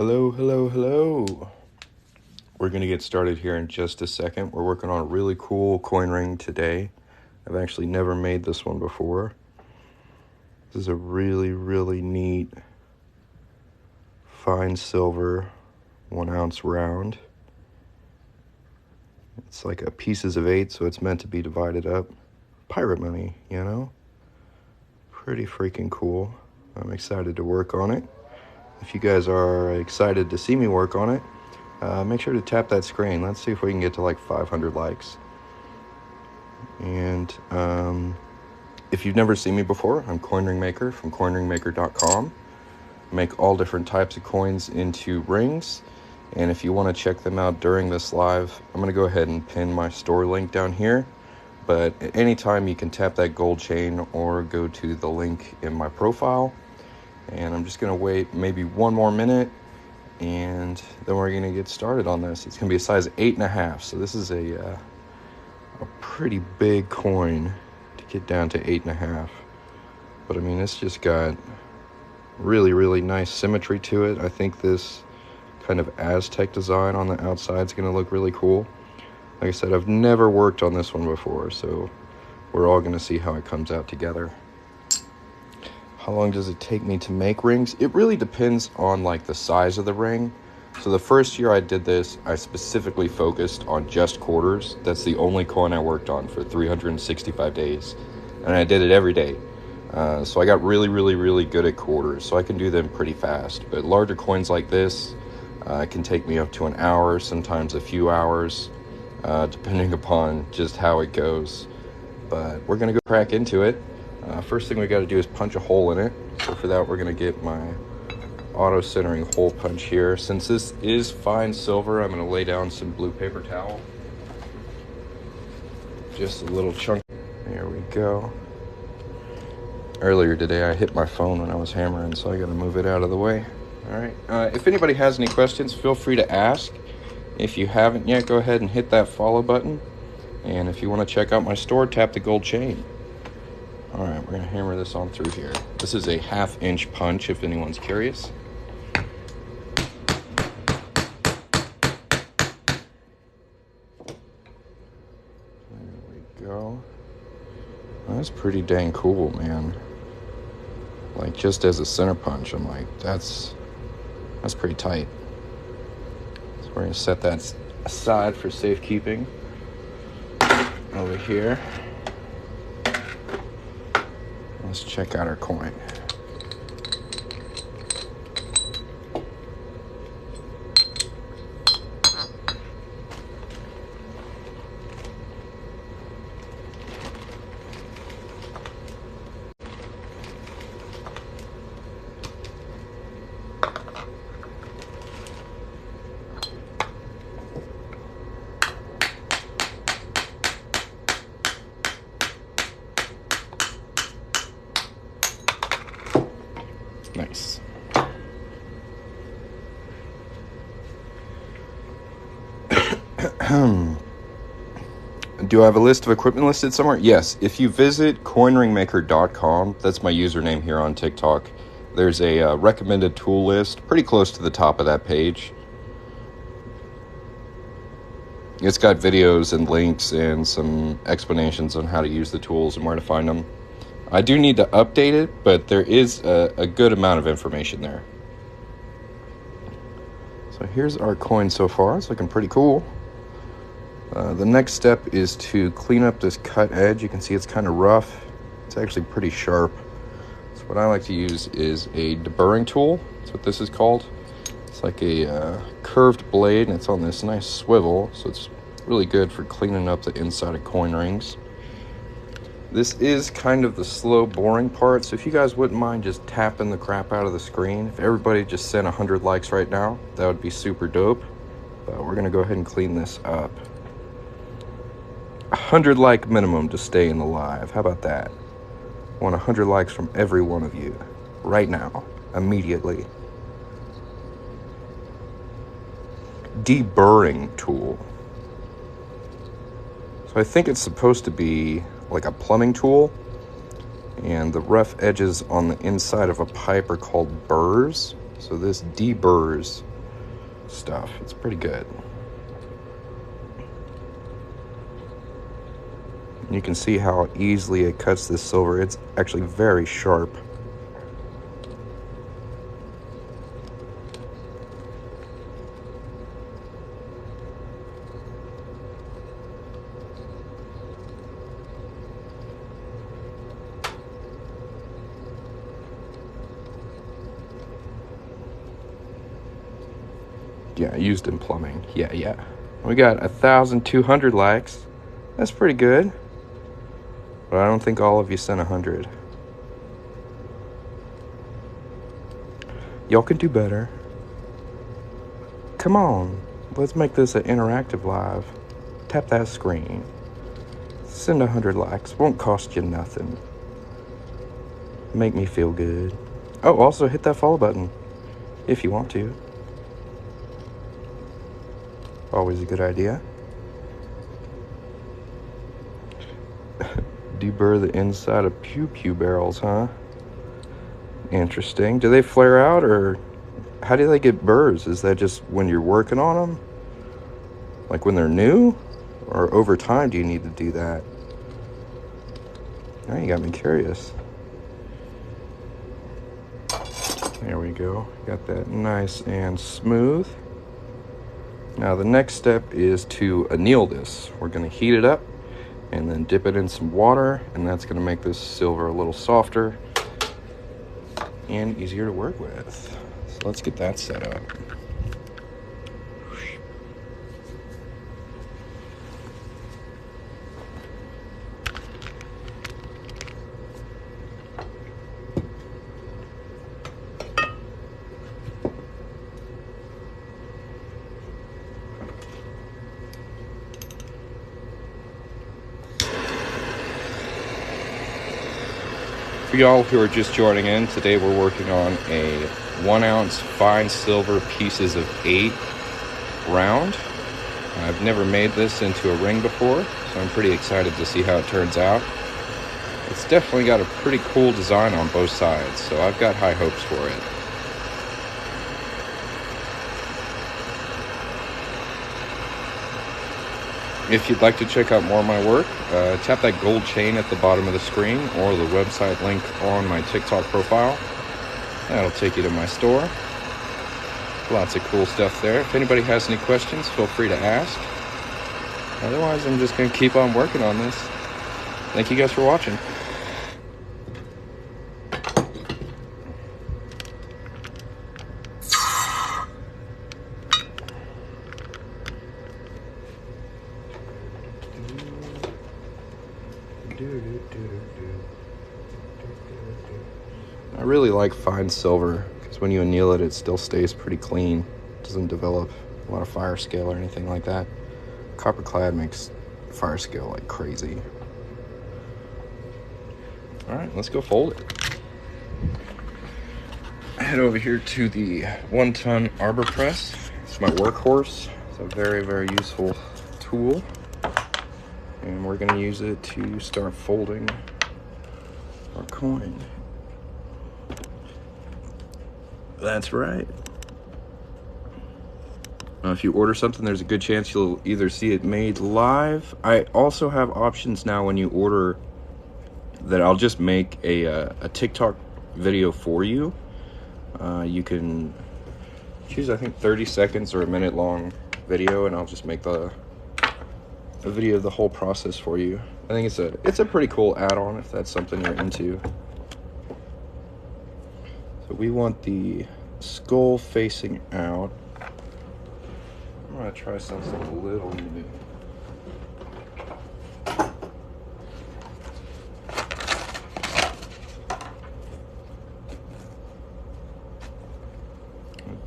Hello, hello, hello. We're going to get started here in just a second. We're working on a really cool coin ring today. I've actually never made this one before. This is a really, really neat fine silver 1 ounce round. It's like a pieces of 8, so it's meant to be divided up. Pirate money, you know? Pretty freaking cool. I'm excited to work on it. If you guys are excited to see me work on it, make sure to tap that screen. Let's see if we can get to like 500 likes. And if you've never seen me before, I'm Coin Ring Maker from coinringmaker.com. Make all different types of coins into rings. And if you want to check them out during this live, I'm going to go ahead and pin my store link down here. But at any time you can tap that gold chain or go to the link in my profile. And I'm just going to wait maybe 1 more minute, and then we're going to get started on this. It's going to be a size 8.5, so this is a pretty big coin to get down to 8.5. But I mean, it's just got really, really nice symmetry to it. I think this kind of Aztec design on the outside is going to look really cool. Like I said, I've never worked on this one before, so we're all going to see how it comes out together. How long does it take me to make rings? It really depends on like the size of the ring. So the first year I did this, I specifically focused on just quarters. That's the only coin I worked on for 365 days. And I did it every day. So I got really, really, really good at quarters. So I can do them pretty fast. But larger coins like this can take me up to an hour, sometimes a few hours, depending upon just how it goes. But we're going to go crack into it. First thing we got to do is punch a hole in it. So for that, we're going to get my auto centering hole punch here. Since this is fine silver, I'm going to lay down some blue paper towel. Just a little chunk. There we go. Earlier today, I hit my phone when I was hammering, so I got to move it out of the way. All right. If anybody has any questions, feel free to ask. If you haven't yet, go ahead and hit that follow button. And if you want to check out my store, tap the gold chain. All right, we're going to hammer this on through here. This is a 1/2 inch punch, if anyone's curious. There we go. That's pretty dang cool, man. Like, just as a center punch, I'm like, that's pretty tight. So we're going to set that aside for safekeeping. Over here. Let's check out our coin. Nice. Do I have a list of equipment listed somewhere? Yes. If you visit coinringmaker.com, that's my username here on TikTok, there's a recommended tool list pretty close to the top of that page. It's got videos and links and some explanations on how to use the tools and where to find them. I do need to update it, but there is a good amount of information there. So here's our coin so far. It's looking pretty cool. The next step is to clean up this cut edge. You can see it's kind of rough. It's actually pretty sharp. So what I like to use is a deburring tool. That's what this is called. It's like a curved blade, and it's on this nice swivel, so it's really good for cleaning up the inside of coin rings. This is kind of the slow, boring part, so if you guys wouldn't mind just tapping the crap out of the screen, if everybody just sent 100 likes right now, that would be super dope. But we're going to go ahead and clean this up. 100 like minimum to stay in the live. How about that? I want 100 likes from every one of you right now, immediately. Deburring tool. So I think it's supposed to be like a plumbing tool, and the rough edges on the inside of a pipe are called burrs. So this deburrs stuff. It's pretty good. You can see how easily it cuts this silver. It's actually very sharp. Yeah, used in plumbing. Yeah. We got 1,200 likes. That's pretty good. But I don't think all of you sent 100. Y'all can do better. Come on. Let's make this an interactive live. Tap that screen. Send 100 likes. Won't cost you nothing. Make me feel good. Oh, also hit that follow button if you want to. Always a good idea. Deburr the inside of pew barrels, huh? Interesting. Do they flare out, or how do they get burrs? Is that just when you're working on them? Like when they're new? Or over time do you need to do that? Now you got me curious. There we go. Got that nice and smooth. Now the next step is to anneal this. We're going to heat it up and then dip it in some water, and that's going to make this silver a little softer and easier to work with. So let's get that set up. For y'all who are just joining in, today we're working on a 1 ounce fine silver pieces of 8 round. I've never made this into a ring before, so I'm pretty excited to see how it turns out. It's definitely got a pretty cool design on both sides, so I've got high hopes for it. If you'd like to check out more of my work, tap that gold chain at the bottom of the screen or the website link on my TikTok profile. That'll take you to my store. Lots of cool stuff there. If anybody has any questions, feel free to ask. Otherwise, I'm just going to keep on working on this. Thank you guys for watching. I really like fine silver because when you anneal it, it still stays pretty clean. It doesn't develop a lot of fire scale or anything like that. Copper clad makes fire scale like crazy. All right, let's go fold it. Head over here to the 1-ton arbor press. It's my workhorse. It's a very, very useful tool. And we're going to use it to start folding our coin. That's right. Now, if you order something, there's a good chance you'll either see it made live. I also have options now when you order that I'll just make a TikTok video for you. You can choose, I think, 30 seconds or a minute long video, and I'll just make a video of the whole process for you. I think it's a pretty cool add-on if that's something you're into. So we want the skull facing out. I'm gonna try something a little new. I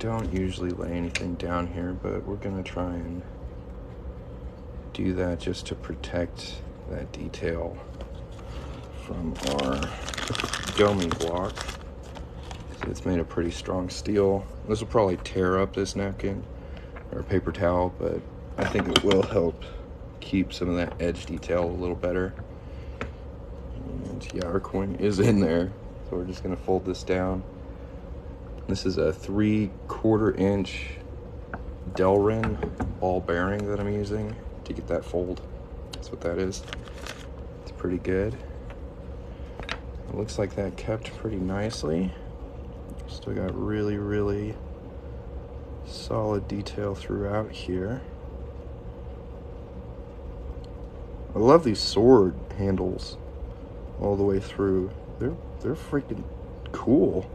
don't usually lay anything down here, but we're gonna try and do that just to protect that detail from our domi block. So it's made of pretty strong steel. This will probably tear up this napkin or paper towel, but I think it will help keep some of that edge detail a little better. And yeah, our coin is in there, so we're just gonna fold this down. This is a 3/4 inch Delrin ball bearing that I'm using to get that fold. That's what that is. It's pretty good. It looks like that kept pretty nicely. Still got really, really solid detail throughout here. I love these sword handles all the way through. They're freaking cool.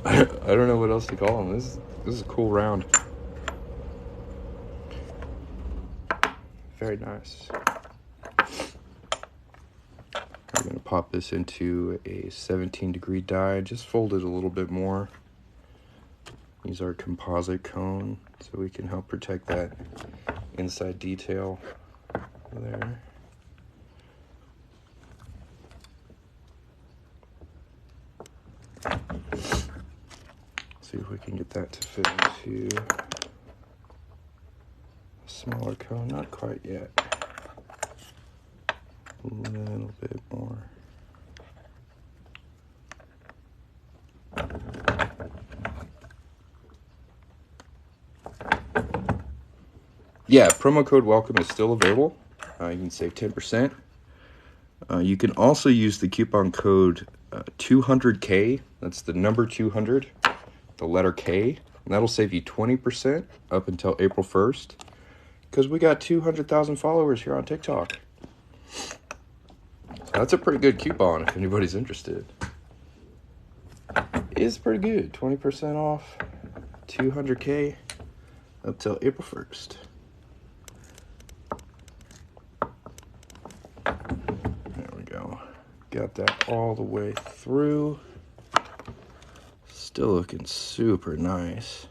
I don't know what else to call them. This is a cool round. Very nice. I'm gonna pop this into a 17-degree die. Just fold it a little bit more. Use our composite cone so we can help protect that inside detail there. See if we can get that to fit into a smaller cone. Not quite yet. A little bit more. Yeah, promo code WELCOME is still available. You can save 10%. You can also use the coupon code 200K. That's the number 200, the letter K. And that'll save you 20% up until April 1st. Because we got 200,000 followers here on TikTok. So that's a pretty good coupon if anybody's interested. It is pretty good. 20% off, 200K up till April 1st. Got that all the way through. Still looking super nice.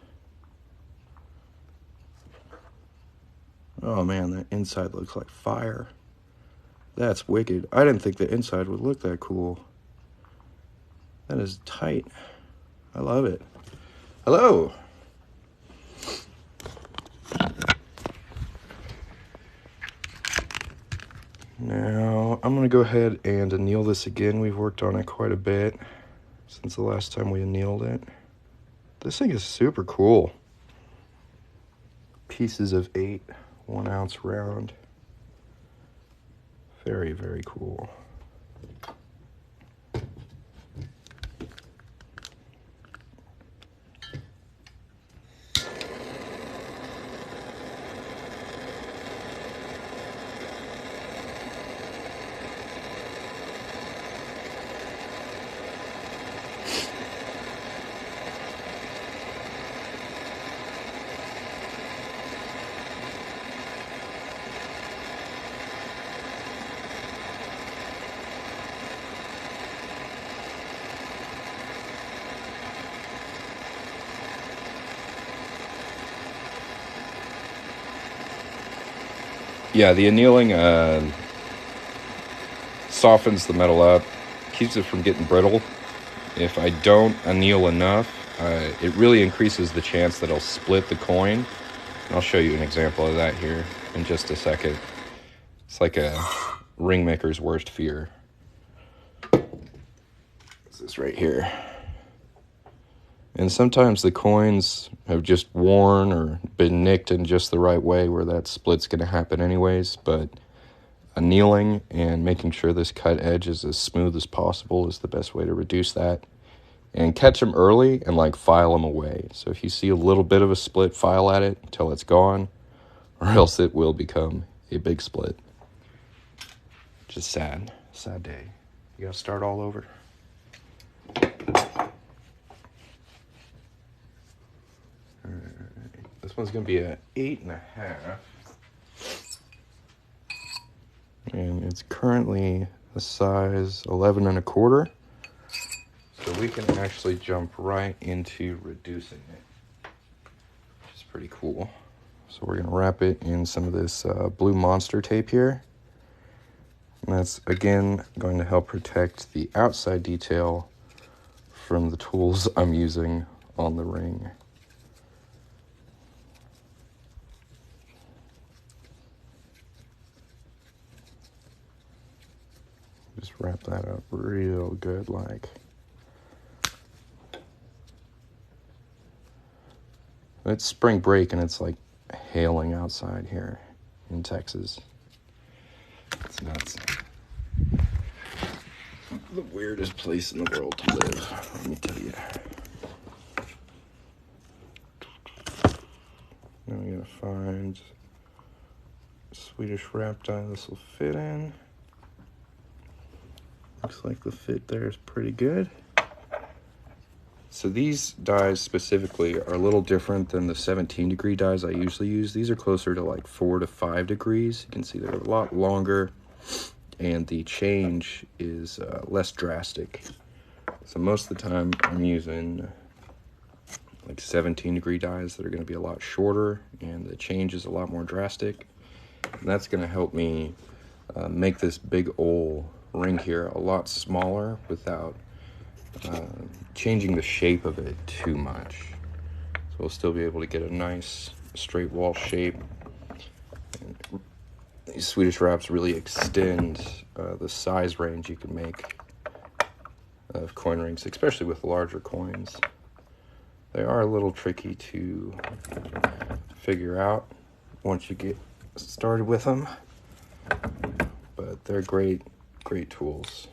Oh man, that inside looks like fire. That's wicked. I didn't think the inside would look that cool. That is tight. I love it. Hello. Now, I'm going to go ahead and anneal this again. We've worked on it quite a bit since the last time we annealed it. This thing is super cool. Pieces of 8 1-ounce round. Very, very cool. Yeah, the annealing softens the metal up, keeps it from getting brittle. If I don't anneal enough, it really increases the chance that I'll split the coin. And I'll show you an example of that here in just a second. It's like a ring maker's worst fear. This is right here. And sometimes the coins have just worn or been nicked in just the right way where that split's going to happen anyways. But annealing and making sure this cut edge is as smooth as possible is the best way to reduce that. And catch them early and like file them away. So if you see a little bit of a split, file at it until it's gone, or else it will become a big split. Just sad day. You gotta start all over. This one's gonna be a 8.5. And it's currently a size 11.25. So we can actually jump right into reducing it, which is pretty cool. So we're gonna wrap it in some of this blue monster tape here. And that's, again, going to help protect the outside detail from the tools I'm using on the ring. Just wrap that up real good, like. It's spring break and it's like hailing outside here in Texas. It's nuts. The weirdest place in the world to live, let me tell you. Now we gotta find Swedish wrap die this will fit in. Looks like the fit there is pretty good. So these dies specifically are a little different than the 17-degree dies I usually use. These are closer to like 4 to 5 degrees. You can see they're a lot longer and the change is less drastic. So most of the time I'm using like 17-degree dies that are going to be a lot shorter and the change is a lot more drastic. And that's going to help me make this big old ring here a lot smaller without changing the shape of it too much. So we'll still be able to get a nice straight wall shape. And these Swedish wraps really extend the size range you can make of coin rings, especially with larger coins. They are a little tricky to figure out once you get started with them, but they're great tools.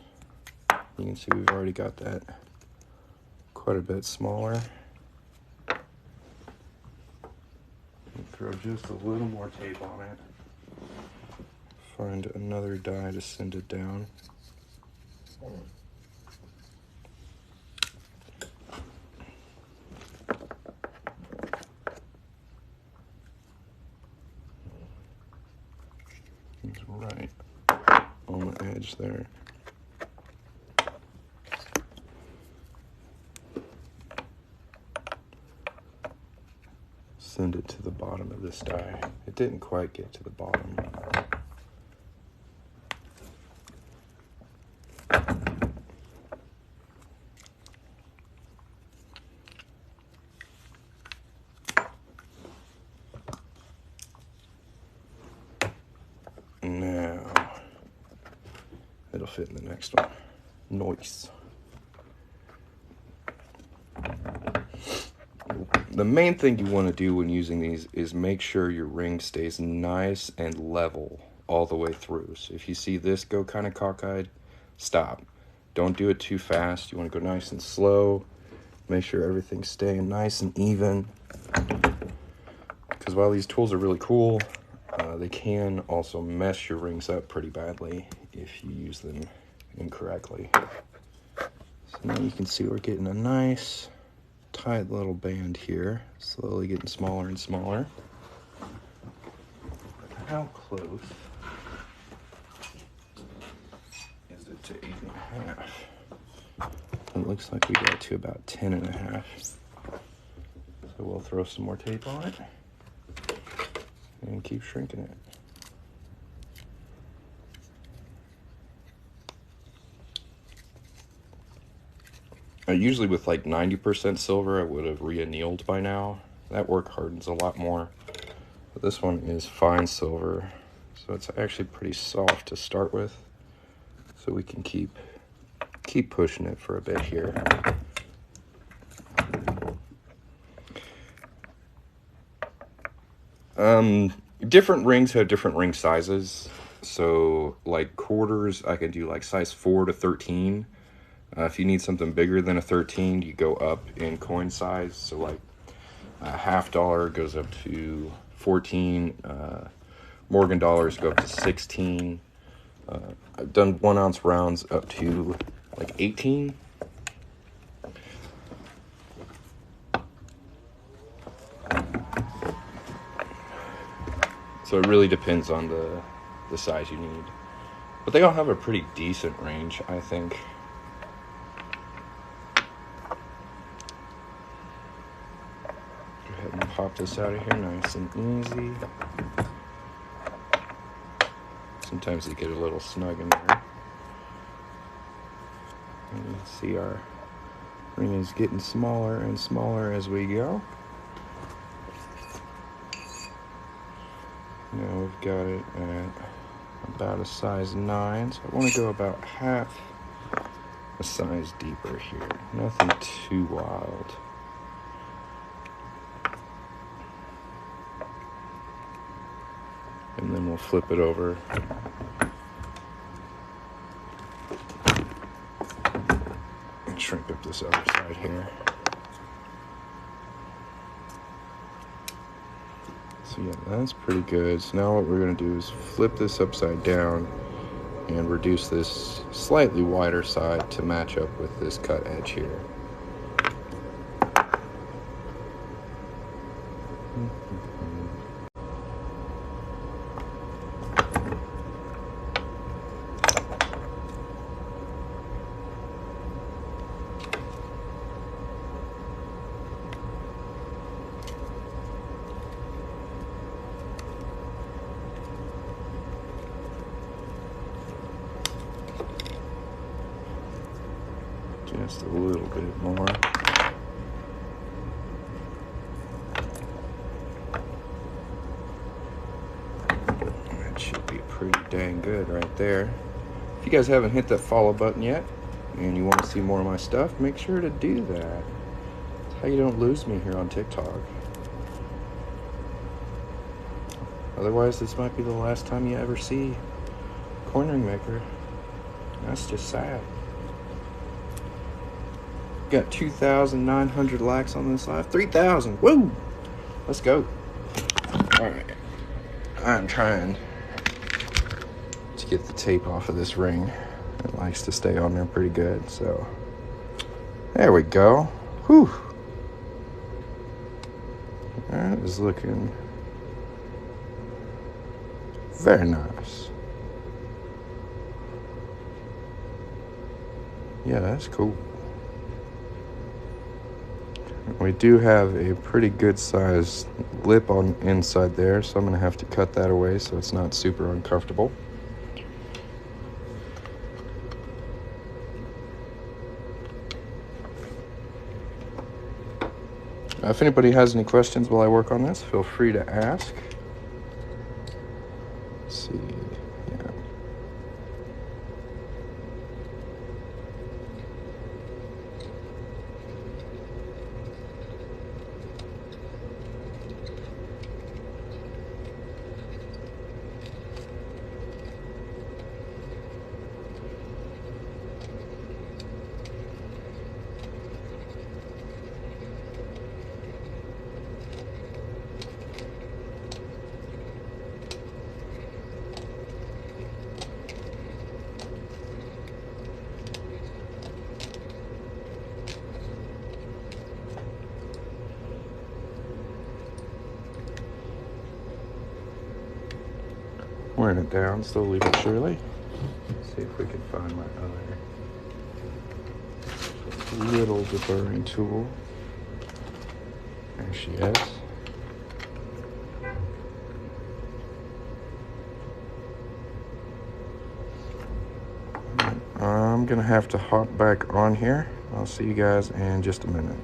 You can see we've already got that quite a bit smaller. Throw just a little more tape on it. Find another die to send it down. It's right on the edge there. Send it to the bottom of this die. It didn't quite get to the bottom. Now, it'll fit in the next one. Nice. The main thing you want to do when using these is make sure your ring stays nice and level all the way through. So if you see this go kind of cockeyed, stop. Don't do it too fast. You want to go nice and slow. Make sure everything's staying nice and even. Because while these tools are really cool, they can also mess your rings up pretty badly if you use them incorrectly. So now you can see we're getting a nice tight little band here, slowly getting smaller and smaller. How close is it to 8.5? It looks like we got to about 10.5. So we'll throw some more tape on it and keep shrinking it. Usually with like 90% silver, I would have re-annealed by now. That work hardens a lot more. But this one is fine silver, so it's actually pretty soft to start with. So we can keep pushing it for a bit here. Different rings have different ring sizes. So like quarters, I can do like size 4 to 13. If you need something bigger than a 13, you go up in coin size. So like $50 goes up to 14. Morgan dollars go up to 16. I've done 1 ounce rounds up to like 18. So it really depends on the size you need. But they all have a pretty decent range, I think. Go ahead and pop this out of here nice and easy. Sometimes they get a little snug in there. And you can see our ring is getting smaller and smaller as we go. Now we've got it at about a size 9, so I want to go about half a size deeper here. Nothing too wild. we'll flip it over. And shrink up this other side here. So yeah, that's pretty good. So now what we're going to do is flip this upside down and reduce this slightly wider side to match up with this cut edge here. Just a little bit more. That should be pretty dang good right there. If you guys haven't hit that follow button yet and you want to see more of my stuff, make sure to do that. That's how you don't lose me here on TikTok. Otherwise, this might be the last time you ever see Coin Ring Maker. That's just sad. Got 2,900 likes on this live. 3,000. Woo! Let's go. Alright. I'm trying to get the tape off of this ring. It likes to stay on there pretty good, so. There we go. Whew. That is looking very nice. Yeah, that's cool. We do have a pretty good sized lip on inside there, so I'm going to have to cut that away so it's not super uncomfortable. If anybody has any questions while I work on this, feel free to ask. Let's see. Yeah. Wearing it down slowly but surely. Let's see if we can find my other little deburring tool. There she is. I'm gonna have to hop back on here. I'll see you guys in just a minute.